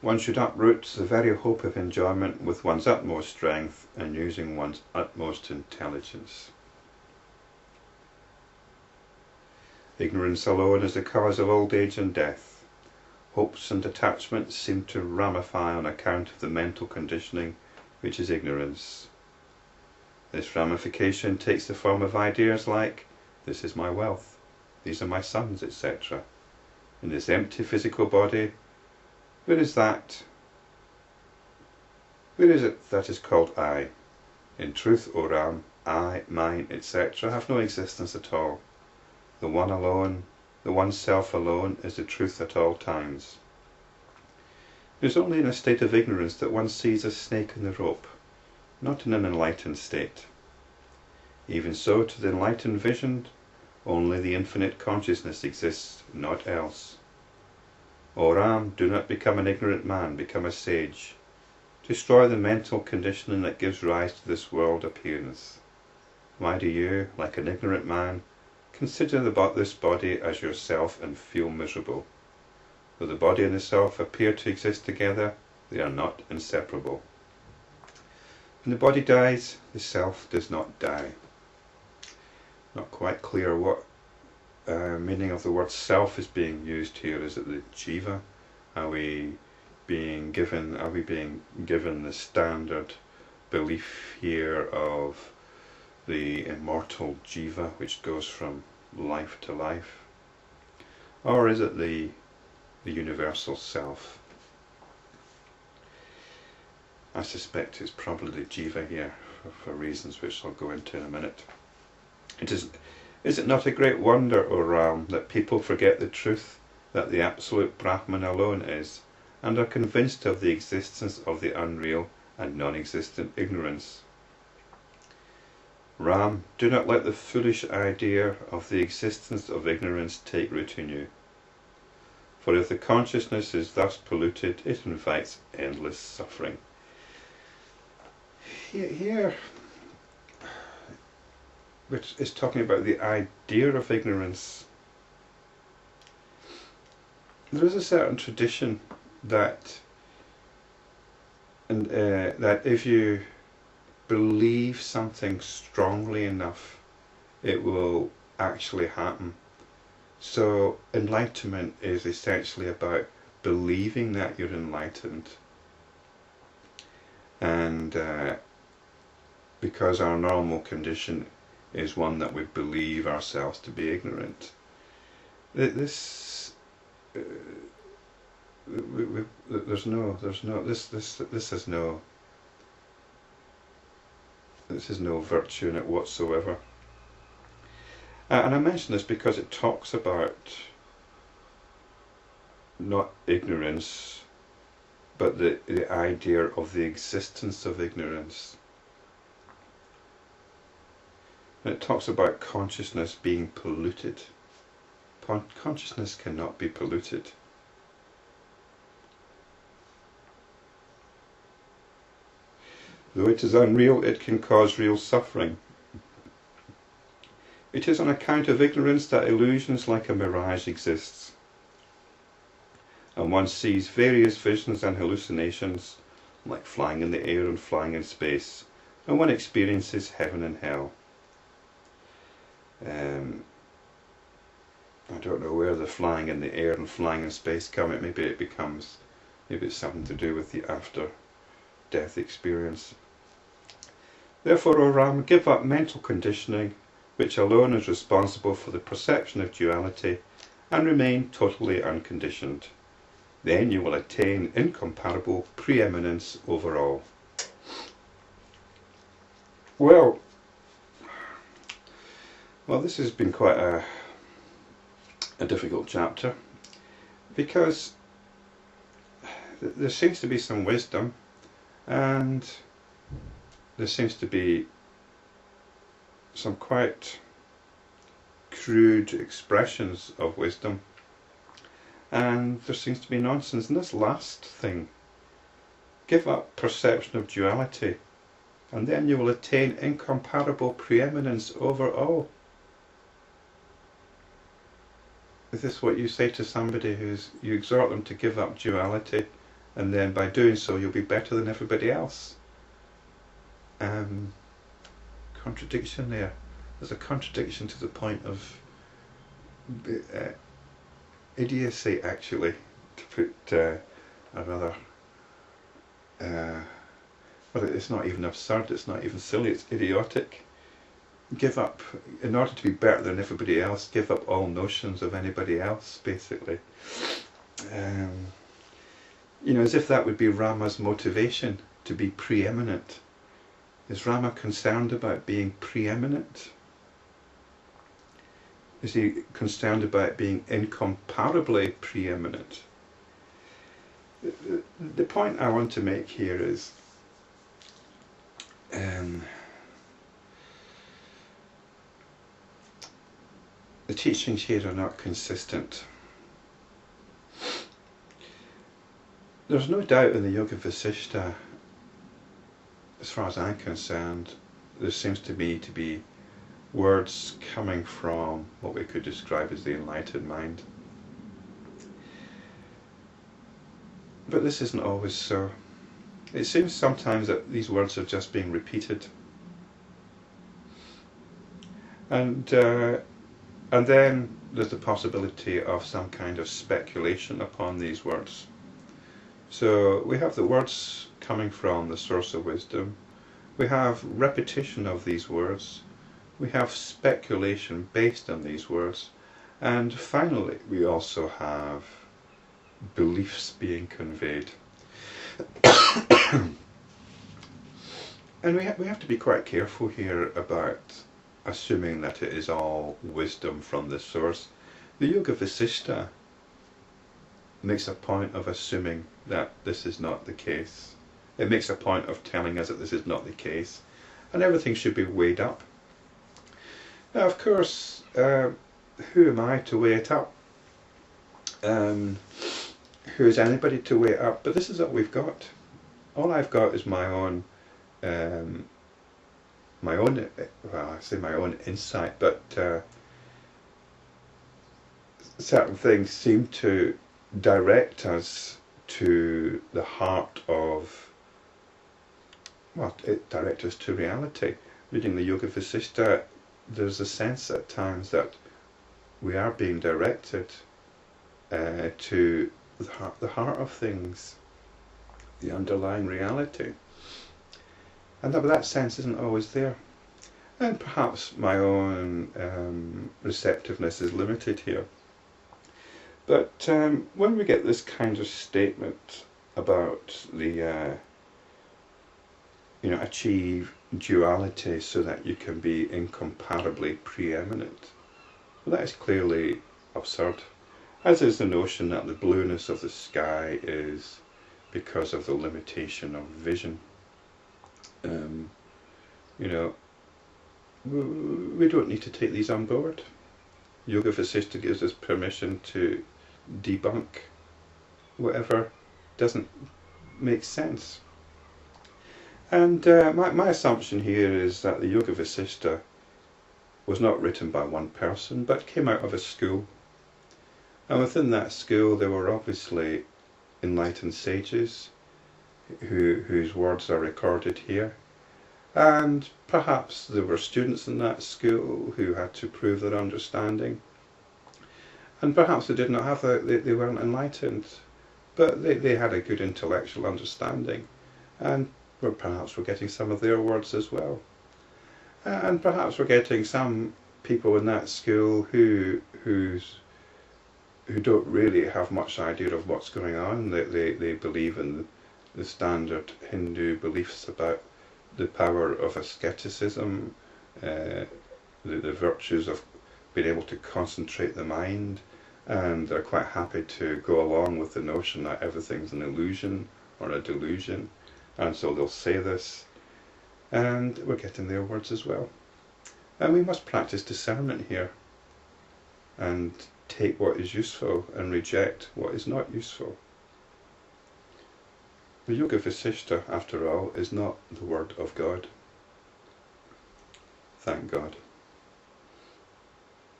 One should uproot the very hope of enjoyment with one's utmost strength and using one's utmost intelligence. Ignorance alone is the cause of old age and death. Hopes and attachments seem to ramify on account of the mental conditioning, which is ignorance. This ramification takes the form of ideas like, this is my wealth, these are my sons, etc. In this empty physical body, where is that? Where is it that is called I? In truth, O Ram, I, mine, etc. have no existence at all. The one alone, the one self alone, is the truth at all times. It is only in a state of ignorance that one sees a snake in the rope, not in an enlightened state. Even so, to the enlightened vision, only the infinite consciousness exists, not else. O Ram, do not become an ignorant man, become a sage. Destroy the mental conditioning that gives rise to this world appearance. Why do you, like an ignorant man, consider this body as yourself and feel miserable? Though the body and the self appear to exist together, they are not inseparable. When the body dies, the self does not die. Not quite clear what meaning of the word self is being used here. Is it the jiva? Are we being given the standard belief here of the immortal jiva, which goes from life to life? Or is it the universal self? I suspect it's probably the jiva here, for reasons which I'll go into in a minute. Is it not a great wonder, O Ram, that people forget the truth that the absolute Brahman alone is, and are convinced of the existence of the unreal and non-existent ignorance? Ram, do not let the foolish idea of the existence of ignorance take root in you. For if the consciousness is thus polluted, it invites endless suffering. Here, which is talking about the idea of ignorance. There is a certain tradition that if you believe something strongly enough, it will actually happen. So enlightenment is essentially about believing that you're enlightened. And because our normal condition is one that we believe ourselves to be ignorant, this has no virtue in it whatsoever. And I mention this because it talks about not ignorance, but the idea of the existence of ignorance. And it talks about consciousness being polluted. Consciousness cannot be polluted. Though it is unreal, it can cause real suffering. It is on account of ignorance that illusions like a mirage exists, and one sees various visions and hallucinations, like flying in the air and flying in space, and one experiences heaven and hell. I don't know where the flying in the air and flying in space come. Maybe it's something to do with the after-death experience. Therefore, O Ram, give up mental conditioning, which alone is responsible for the perception of duality, and remain totally unconditioned. Then you will attain incomparable preeminence over all. Well, this has been quite a difficult chapter, because there seems to be some wisdom, and there seems to be some quite crude expressions of wisdom, and there seems to be nonsense in this last thing. Give up perception of duality, and then you will attain incomparable preeminence over all. Is this what you say to somebody you exhort them to give up duality and then by doing so you'll be better than everybody else. Contradiction there. There's a contradiction to the point of idiocy, actually, to put a rather well, it's not even absurd, it's not even silly, it's idiotic. Give up, in order to be better than everybody else, give up all notions of anybody else, basically. You know, as if that would be Rama's motivation, to be preeminent. Is Rama concerned about being preeminent? Is he concerned about being incomparably preeminent? The point I want to make here is the teachings here are not consistent. There's no doubt in the Yoga Vasistha, as far as I'm concerned, there seems to me to be words coming from what we could describe as the enlightened mind. But this isn't always so. It seems sometimes that these words are just being repeated. And then there's the possibility of some kind of speculation upon these words. So we have the words coming from the source of wisdom, we have repetition of these words, we have speculation based on these words, and finally we also have beliefs being conveyed. And we have to be quite careful here about assuming that it is all wisdom from the source. The Yoga Vasistha makes a point of assuming that this is not the case. It makes a point of telling us that this is not the case, and everything should be weighed up. Now, of course, who am I to weigh it up? Who is anybody to weigh it up? But this is what we've got. All I've got is my own, well, I say my own insight, but certain things seem to direct us to the heart of, well, it directs us to reality. Reading the Yoga Vasistha, there's a sense at times that we are being directed to the heart of things, the underlying reality. And that sense isn't always there. And perhaps my own receptiveness is limited here. But when we get this kind of statement about the, achieve duality so that you can be incomparably preeminent, well, that is clearly absurd. As is the notion that the blueness of the sky is because of the limitation of vision. We don't need to take these on board. Yoga Vasistha gives us permission to debunk whatever doesn't make sense. And my assumption here is that the Yoga Vasistha was not written by one person, but came out of a school. And within that school there were obviously enlightened sages whose words are recorded here. And perhaps there were students in that school who had to prove their understanding. And perhaps they did not have they weren't enlightened, but they had a good intellectual understanding. And perhaps we're getting some of their words as well. And perhaps we're getting some people in that school who don't really have much idea of what's going on. They believe in the standard Hindu beliefs about the power of asceticism, the virtues of being able to concentrate the mind, and they're quite happy to go along with the notion that everything's an illusion or a delusion, and so they'll say this, and we're getting their words as well. And we must practice discernment here, and take what is useful and reject what is not useful. The Yoga Vasistha, after all, is not the word of God. Thank God.